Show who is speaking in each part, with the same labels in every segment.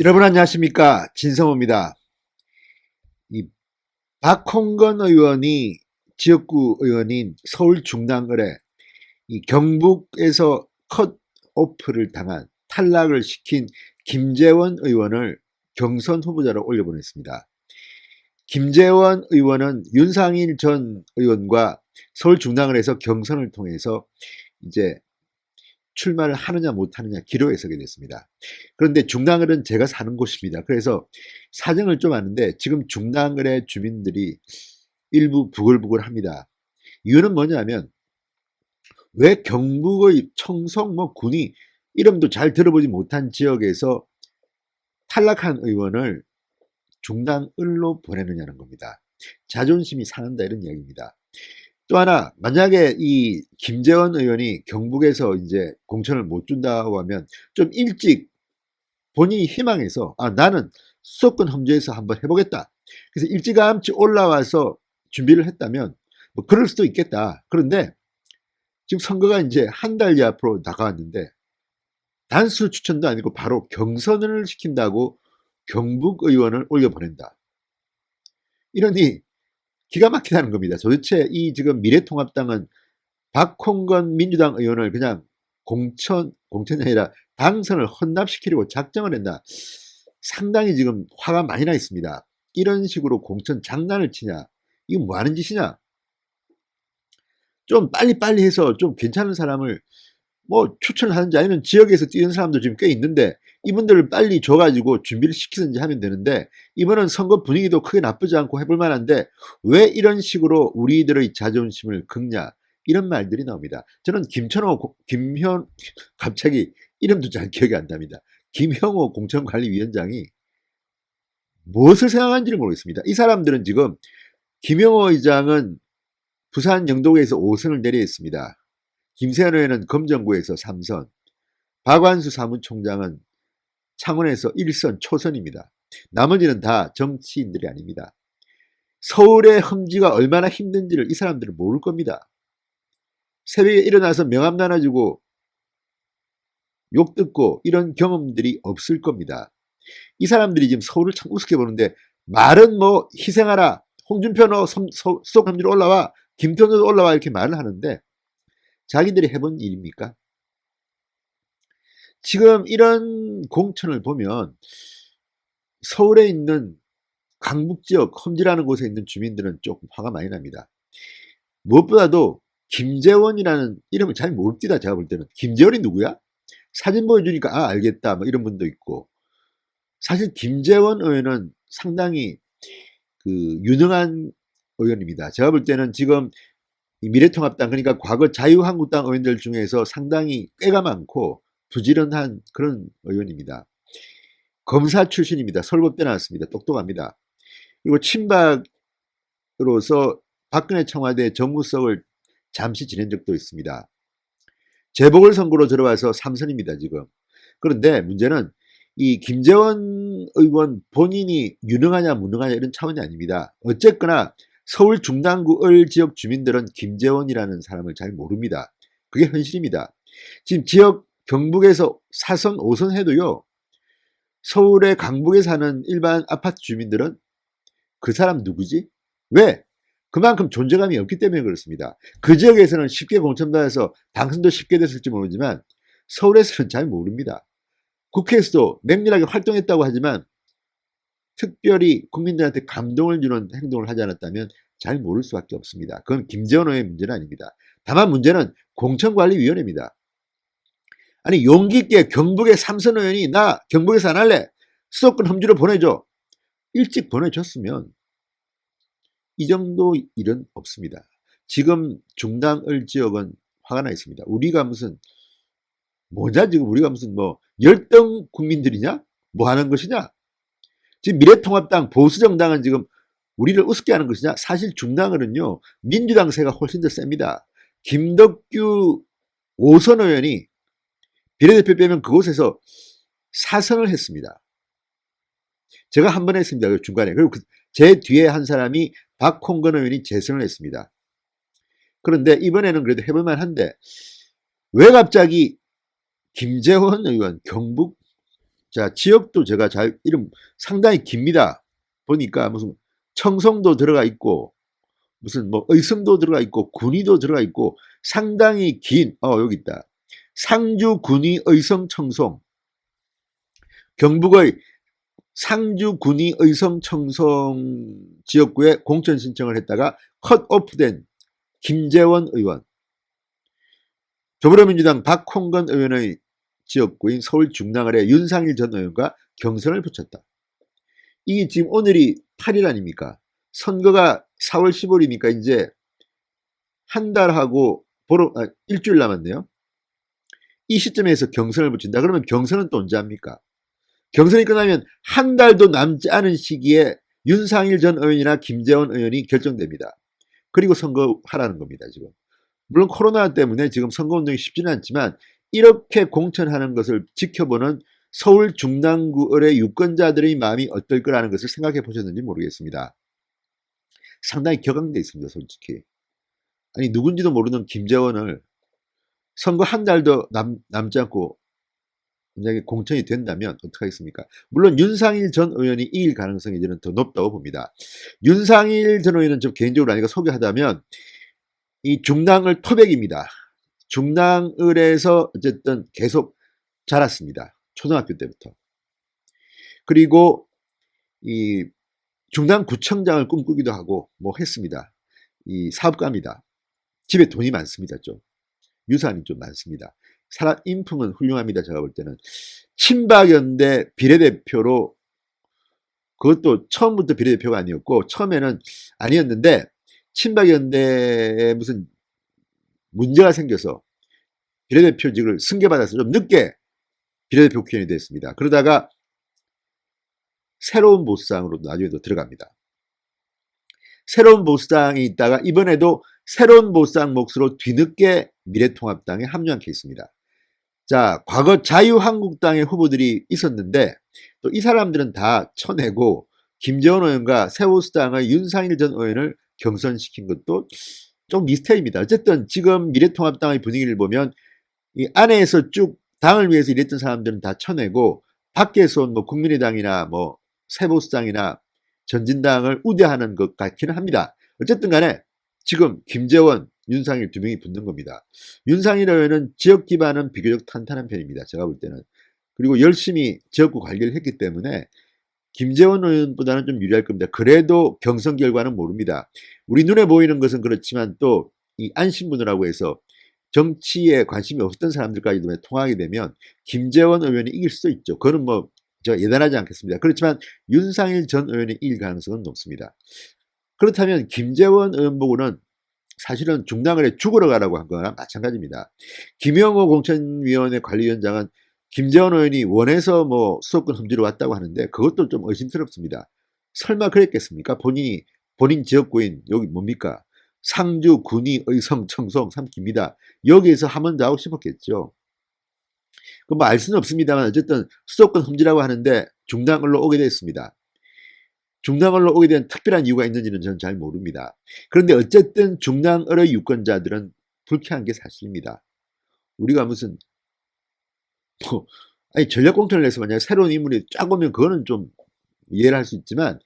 Speaker 1: 여러분 안녕하십니까, 진성호입니다. 이 박홍건 의원이 지역구 의원인 서울 중랑을에 이 경북에서 컷오프를 당한 탈락을 시킨 김재원 의원을 경선 후보자로 올려보냈습니다. 김재원 의원은 윤상일 전 의원과 서울 중랑을에서 경선을 통해서 이제 출마를 하느냐 못하느냐 기로에 서게 됐습니다. 그런데 중랑을은 제가 사는 곳입니다. 그래서 사정을 좀 아는데 지금 중랑을의 주민들이 일부 부글부글합니다. 이유는 뭐냐면 왜 경북의 청송 군이 이름도 잘 들어보지 못한 지역에서 탈락한 의원을 중랑을로 보내느냐는 겁니다. 자존심이 상한다 이런 이야기입니다. 또 하나, 만약에 이 김재원 의원이 경북에서 이제 공천을 못 준다고 하면 좀 일찍 본인이 희망해서 나는 수도권 험지에서 한번 해보겠다. 그래서 일찌감치 올라와서 준비를 했다면 뭐 그럴 수도 있겠다. 그런데 지금 선거가 이제 한 달 앞으로 다가왔는데 단수 추천도 아니고 바로 경선을 시킨다고 경북 의원을 올려보낸다. 이러니 기가 막히다는 겁니다. 도대체 이 지금 미래통합당은 박홍건 민주당 의원을 그냥 공천이 아니라 당선을 헌납시키려고 작정을 했나. 상당히 지금 화가 많이 나 있습니다. 이런 식으로 공천 장난을 치냐. 이거 뭐 하는 짓이냐. 좀 빨리빨리 해서 좀 괜찮은 사람을 뭐 추천을 하는지 아니면 지역에서 뛰는 사람도 지금 꽤 있는데 이분들을 빨리 줘가지고 준비를 시키든지 하면 되는데 이번은 선거 분위기도 크게 나쁘지 않고 해볼 만한데 왜 이런 식으로 우리들의 자존심을 긁냐 이런 말들이 나옵니다. 저는 갑자기 이름도 잘 기억이 안 납니다. 김형호 공천관리위원장이 무엇을 생각하는지를 모르겠습니다. 이 사람들은 지금 김형호 의장은 부산 영도구에서 5선을 내려했습니다. 김세현 의원은 검정구에서 3선, 박완수 사무총장은 창원에서 1선 초선입니다. 나머지는 다 정치인들이 아닙니다. 서울의 험지가 얼마나 힘든지를 이 사람들은 모를 겁니다. 새벽에 일어나서 명함 나눠주고 욕 듣고 이런 경험들이 없을 겁니다. 이 사람들이 지금 서울을 참 우습게 보는데 말은 뭐 희생하라, 홍준표 너 수도권 험지로 올라와, 김태훈도 올라와 이렇게 말을 하는데 자기들이 해본 일입니까? 지금 이런 공천을 보면 서울에 있는 강북 지역 험지라는 곳에 있는 주민들은 조금 화가 많이 납니다. 무엇보다도 김재원이라는 이름을 잘 모릅니다. 제가 볼 때는. 김재원이 누구야? 사진 보여주니까 알겠다 뭐 이런 분도 있고. 사실 김재원 의원은 상당히 그 유능한 의원입니다. 제가 볼 때는 지금 미래통합당 그러니까 과거 자유한국당 의원들 중에서 상당히 꾀가 많고 부지런한 그런 의원입니다. 검사 출신입니다. 서울법대 나왔습니다. 똑똑합니다. 그리고 친박으로서 박근혜 청와대 정무석을 잠시 지낸 적도 있습니다. 재보궐선거로 들어와서 3선입니다. 지금. 그런데 문제는 이 김재원 의원 본인이 유능하냐 무능하냐 이런 차원이 아닙니다. 어쨌거나 서울 중랑구 을 지역 주민들은 김재원이라는 사람을 잘 모릅니다. 그게 현실입니다. 지금 지역 경북에서 4선, 5선 해도요. 서울의 강북에 사는 일반 아파트 주민들은 그 사람 누구지? 왜? 그만큼 존재감이 없기 때문에 그렇습니다. 그 지역에서는 쉽게 공천받아서 당선도 쉽게 됐을지 모르지만 서울에서는 잘 모릅니다. 국회에서도 맹렬하게 활동했다고 하지만 특별히 국민들한테 감동을 주는 행동을 하지 않았다면 잘 모를 수밖에 없습니다. 그건 김재원 의원의 문제는 아닙니다. 다만 문제는 공천관리위원회입니다. 아니 용기 있게 경북의 3선 의원이 나 경북에서 안 할래. 수도권 험지로 보내줘. 일찍 보내줬으면 이 정도 일은 없습니다. 지금 중랑을 지역은 화가 나 있습니다. 우리가 무슨 뭐냐 지금 우리가 무슨 뭐 열등 국민들이냐? 뭐 하는 것이냐? 지금 미래통합당 보수정당은 지금 우리를 우습게 하는 것이냐? 사실 중랑을은요 민주당 세가 훨씬 더 셉니다. 김덕규 5선 의원이 비례대표 빼면 그곳에서 4선을 했습니다. 제가 한 번 했습니다. 그 중간에. 그리고 제 뒤에 한 사람이 박홍건 의원이 재선을 했습니다. 그런데 이번에는 그래도 해볼만 한데 왜 갑자기 김재원 의원 경북 자, 지역도 제가 이름 상당히 깁니다. 보니까 무슨 청송도 들어가 있고, 무슨 뭐 의성도 들어가 있고, 군위도 들어가 있고, 상당히 긴, 여기 있다. 상주, 군위, 의성, 청송. 경북의 상주, 군위, 의성, 청송 지역구에 공천 신청을 했다가 컷오프된 김재원 의원. 더불어민주당 박홍근 의원의 지역구인 서울 중랑을에 윤상일 전 의원과 경선을 붙였다. 이게 지금 오늘이 8일 아닙니까? 선거가 4월 15일이니까 이제 한 달하고 일주일 남았네요. 이 시점에서 경선을 붙인다. 그러면 경선은 또 언제 합니까? 경선이 끝나면 한 달도 남지 않은 시기에 윤상일 전 의원이나 김재원 의원이 결정됩니다. 그리고 선거하라는 겁니다, 지금. 물론 코로나 때문에 지금 선거운동이 쉽지는 않지만 이렇게 공천하는 것을 지켜보는 서울 중랑구 을의 유권자들의 마음이 어떨 거라는 것을 생각해 보셨는지 모르겠습니다. 상당히 격앙돼 있습니다, 솔직히. 아니, 누군지도 모르는 김재원을 선거 한 달도 남지 않고 만약에 공천이 된다면 어떡하겠습니까? 물론 윤상일 전 의원이 이길 가능성이 저는 더 높다고 봅니다. 윤상일 전 의원은 좀 개인적으로 아니까 소개하자면 이 중랑을 토백입니다. 중랑을에서 어쨌든 계속 자랐습니다. 초등학교 때부터. 그리고 이 중랑구청장을 꿈꾸기도 하고 뭐 했습니다. 이 사업가입니다. 집에 돈이 많습니다. 좀 유산이 좀 많습니다. 사람 인품은 훌륭합니다. 제가 볼 때는 친박연대 비례대표로, 그것도 처음부터 비례대표가 아니었고 처음에는 아니었는데 친박연대에 무슨 문제가 생겨서 비례대표직을 승계받아서 좀 늦게 비례대표 국회의원이 됐습니다. 그러다가 새로운 보수당으로 나중에 또 들어갑니다. 새로운 보수당이 있다가 이번에도 새로운 보수당 몫으로 뒤늦게 미래통합당에 합류한 케이스입니다. 자, 과거 자유한국당의 후보들이 있었는데 또 이 사람들은 다 쳐내고 김재원 의원과 새보수당의 윤상일 전 의원을 경선시킨 것도 좀 미스터리입니다. 어쨌든 지금 미래통합당의 분위기를 보면 이 안에서 쭉 당을 위해서 일했던 사람들은 다 쳐내고 밖에서 온 뭐 국민의당이나 뭐 새보수당이나 전진당을 우대하는 것 같기는 합니다. 어쨌든 간에 지금 김재원, 윤상일 두 명이 붙는 겁니다. 윤상일 의원은 지역 기반은 비교적 탄탄한 편입니다. 제가 볼 때는. 그리고 열심히 지역구 관리를 했기 때문에 김재원 의원보다는 좀 유리할 겁니다. 그래도 경선 결과는 모릅니다. 우리 눈에 보이는 것은 그렇지만 또 이 안심분으라고 해서 정치에 관심이 없었던 사람들까지도 통하게 되면 김재원 의원이 이길 수도 있죠. 그거는 뭐 제가 예단하지 않겠습니다. 그렇지만 윤상일 전 의원이 이길 가능성은 높습니다. 그렇다면 김재원 의원 보고는 사실은 중랑을에 죽으러 가라고 한 거랑 마찬가지입니다. 김영호 공천위원회 관리위원장은 김재원 의원이 원해서 뭐 수도권 험지로 왔다고 하는데 그것도 좀 의심스럽습니다. 설마 그랬겠습니까? 본인 지역구인 여기 뭡니까? 상주, 군위, 의성, 청송, 삼기입니다. 여기에서 하면 더 하고 싶었겠죠. 그 뭐 알 수는 없습니다만 어쨌든 수도권 험지라고 하는데 중랑을로 오게 됐습니다. 중랑을로 오게 된 특별한 이유가 있는지는 저는 잘 모릅니다. 그런데 어쨌든 중랑을의 유권자들은 불쾌한 게 사실입니다. 우리가 무슨 아니 전략 공천을 해서 만약에 새로운 인물이 쫙 오면 그거는 좀 이해를 할 수 있지만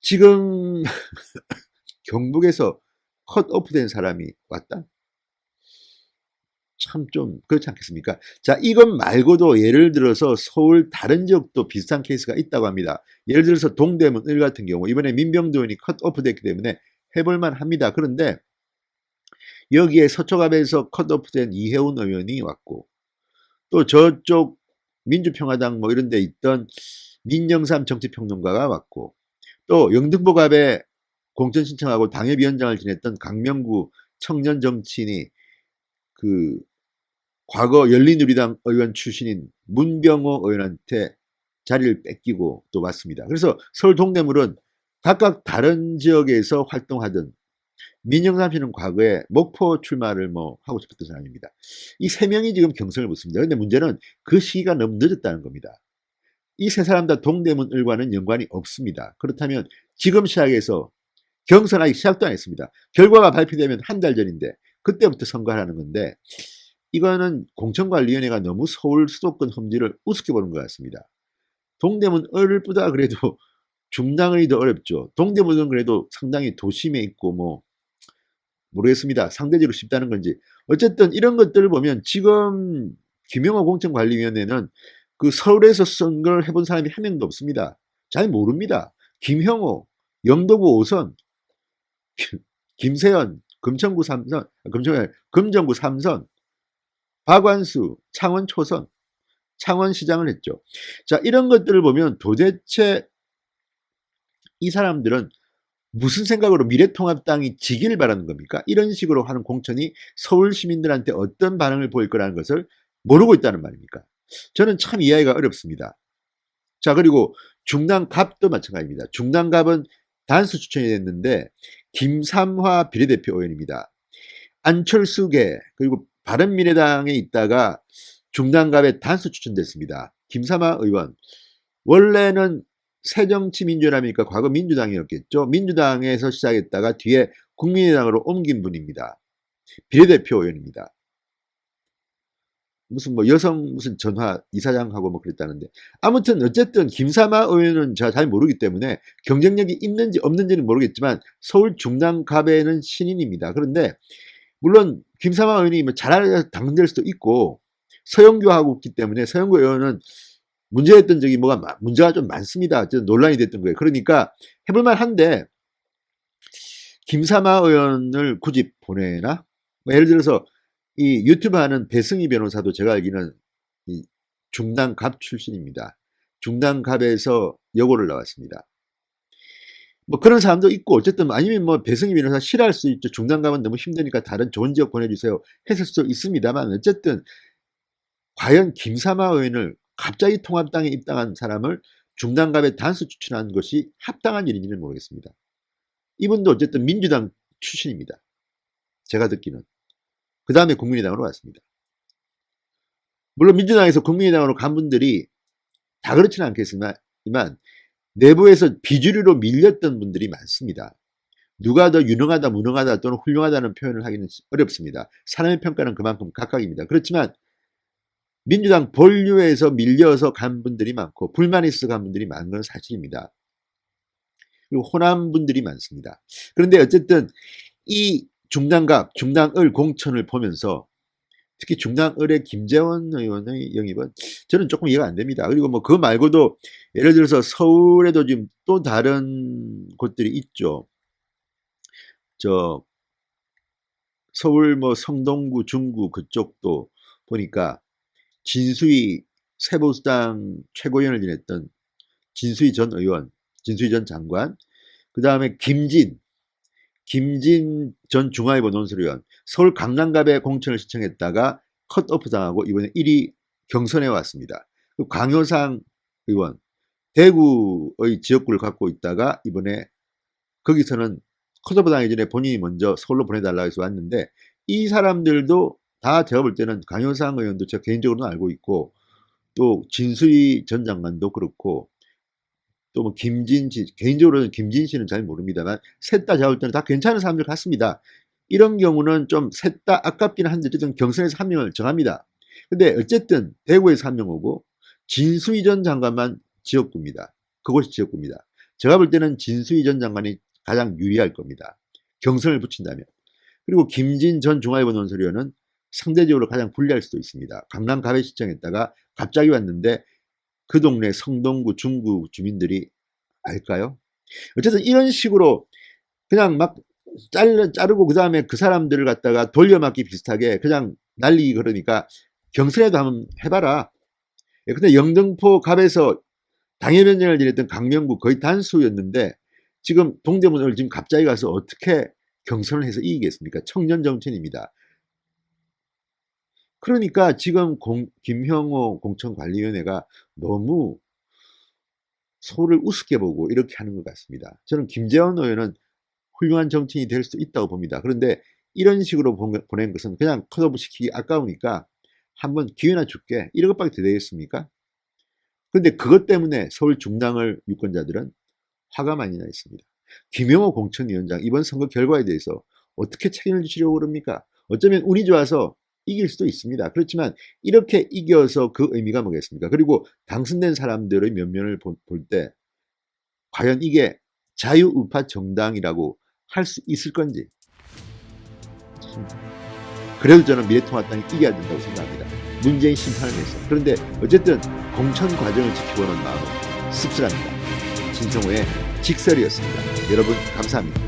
Speaker 1: 지금 경북에서 컷오프 된 사람이 왔다? 참 좀 그렇지 않겠습니까? 자, 이것 말고도 예를 들어서 서울 다른 지역도 비슷한 케이스가 있다고 합니다. 예를 들어서 동대문 을 같은 경우 이번에 민병도 의원이 컷오프 됐기 때문에 해볼만 합니다. 그런데 여기에 서초갑에서 컷오프 된 이혜훈 의원이 왔고 또 저쪽 민주평화당 뭐 이런 데 있던 민영삼 정치평론가가 왔고 또 영등포갑에 공천 신청하고 당협위원장을 지냈던 강명구 청년 정치인이 그 과거 열린우리당 의원 출신인 문병호 의원한테 자리를 뺏기고 또 왔습니다. 그래서 서울 동대문은 각각 다른 지역에서 활동하던 민영삼 씨는 과거에 목포 출마를 뭐 하고 싶었던 사람입니다. 이 세 명이 지금 경선을 붙습니다. 그런데 문제는 그 시기가 너무 늦었다는 겁니다. 이 세 사람 다 동대문 을과는 연관이 없습니다. 그렇다면 지금 시작해서 경선하기 시작도 안 했습니다. 결과가 발표되면 한 달 전인데 그때부터 선거하라는 건데 이거는 공천관리위원회가 너무 서울 수도권 험지를 우습게 보는 것 같습니다. 동대문 어렵다 그래도 중당이 더 어렵죠. 동대문은 그래도 상당히 도심에 있고 뭐 모르겠습니다. 상대적으로 쉽다는 건지. 어쨌든 이런 것들을 보면 지금 김영호 공천관리위원회는 그 서울에서 선거를 해본 사람이 한 명도 없습니다. 잘 모릅니다. 김형호, 영도구 5선, 김세연, 금천구 3선, 금정구 3선, 박완수, 창원 초선, 창원시장을 했죠. 자, 이런 것들을 보면 도대체 이 사람들은 무슨 생각으로 미래통합당이 지기를 바라는 겁니까? 이런 식으로 하는 공천이 서울 시민들한테 어떤 반응을 보일 거라는 것을 모르고 있다는 말입니까? 저는 참 이해하기가 어렵습니다. 자, 그리고 중당갑도 마찬가지입니다. 중당갑은 단수 추천이 됐는데 김삼화 비례대표 의원입니다. 안철수계 그리고 바른미래당에 있다가 중당갑에 단수 추천됐습니다. 김삼화 의원. 원래는 새정치민주연합이니까 과거 민주당이었겠죠. 민주당에서 시작했다가 뒤에 국민의당으로 옮긴 분입니다. 비례대표 의원입니다. 무슨 뭐 여성 무슨 전화 이사장하고 뭐 그랬다는데 아무튼 어쨌든 김삼화 의원은 제가 잘 모르기 때문에 경쟁력이 있는지 없는지는 모르겠지만 서울 중당갑에는 신인입니다. 그런데 물론 김삼화 의원이 뭐 잘하려 당될 수도 있고 서영교하고 있기 때문에 서영교 의원은 문제였던 적이 문제가 좀 많습니다. 어쨌든 논란이 됐던 거예요. 그러니까 해볼만 한데 김삼화 의원을 굳이 보내나? 뭐 예를 들어서 이 유튜브 하는 배승희 변호사도 제가 알기는 이 중당갑 출신입니다. 중당갑에서 여고를 나왔습니다. 뭐 그런 사람도 있고 어쨌든 아니면 뭐 배승희 변호사 싫어할 수 있죠. 중당갑은 너무 힘드니까 다른 좋은 지역 보내주세요. 했을 수도 있습니다만 어쨌든 과연 김삼화 의원을 갑자기 통합당에 입당한 사람을 중당갑에 단수 추천한 것이 합당한 일인지는 모르겠습니다. 이분도 어쨌든 민주당 출신입니다. 제가 듣기는. 그 다음에 국민의당으로 왔습니다. 물론 민주당에서 국민의당으로 간 분들이 다 그렇지는 않겠지만 내부에서 비주류로 밀렸던 분들이 많습니다. 누가 더 유능하다, 무능하다 또는 훌륭하다는 표현을 하기는 어렵습니다. 사람의 평가는 그만큼 각각입니다. 그렇지만 민주당 본류에서 밀려서 간 분들이 많고 불만이 있어 간 분들이 많은 건 사실입니다. 그리고 호남 분들이 많습니다. 그런데 어쨌든 이 중당갑, 중당을 공천을 보면서 특히 중당을의 김재원 의원의 영입은 저는 조금 이해가 안 됩니다. 그리고 뭐 그거 말고도 예를 들어서 서울에도 지금 또 다른 곳들이 있죠. 서울 뭐 성동구, 중구 그쪽도 보니까 진수희 세보수당 최고위원을 지냈던 진수희 전 의원, 진수희 전 장관, 그 다음에 김진 전 중앙일보 논설위원, 서울 강남갑에 공천을 신청했다가 컷오프 당하고 이번에 1위 경선에 왔습니다. 강효상 의원, 대구의 지역구를 갖고 있다가 이번에 거기서는 컷오프 당하기 전에 본인이 먼저 서울로 보내달라고 해서 왔는데 이 사람들도 다 제가 볼 때는 강효상 의원도 제가 개인적으로는 알고 있고 또 진수희 전 장관도 그렇고 또 뭐 김진씨 개인적으로는 김진씨는 잘 모릅니다만 셋 다 제가 볼 때는 다 괜찮은 사람들 같습니다. 이런 경우는 좀 셋 다 아깝기는 한데 어쨌든 경선에서 한 명을 정합니다. 근데 어쨌든 대구에서 한 명 오고 진수희 전 장관만 지역구입니다. 그곳이 지역구입니다. 제가 볼 때는 진수희 전 장관이 가장 유리할 겁니다. 경선을 붙인다면. 그리고 김진 전 중앙일보 논설위원은 상대적으로 가장 불리할 수도 있습니다. 강남갑에 시청했다가 갑자기 왔는데 그 동네 성동구, 중구 주민들이 알까요? 어쨌든 이런 식으로 그냥 막 자르고 그 다음에 그 사람들을 갖다가 돌려막기 비슷하게 그냥 날리기 그러니까 경선에도 한번 해봐라. 근데 영등포 갑에서 당협위원장을 지냈던 강명구 거의 단수였는데 지금 동대문을 지금 갑자기 가서 어떻게 경선을 해서 이기겠습니까? 청년 정치인입니다. 그러니까 지금 김형호 공천관리위원회가 너무 서울을 우습게 보고 이렇게 하는 것 같습니다. 저는 김재원 의원은 훌륭한 정치인이 될 수도 있다고 봅니다. 그런데 이런 식으로 보낸 것은 그냥 컷오프 시키기 아까우니까 한번 기회나 줄게 이런 것밖에 더 되겠습니까? 그런데 그것 때문에 서울 중당을 유권자들은 화가 많이 나 있습니다. 김영호 공천위원장 이번 선거 결과에 대해서 어떻게 책임을 지시려고 그럽니까? 어쩌면 운이 좋아서 이길 수도 있습니다. 그렇지만 이렇게 이겨서 그 의미가 뭐겠습니까? 그리고 당선된 사람들의 면면을 볼 때 과연 이게 자유우파 정당이라고 할 수 있을 건지. 그래도 저는 미래통합당이 이겨야 된다고 생각합니다. 문재인 심판을 위해서. 그런데 어쨌든 공천 과정을 지켜보는 마음은 씁쓸합니다. 진성호의 직설이었습니다. 여러분 감사합니다.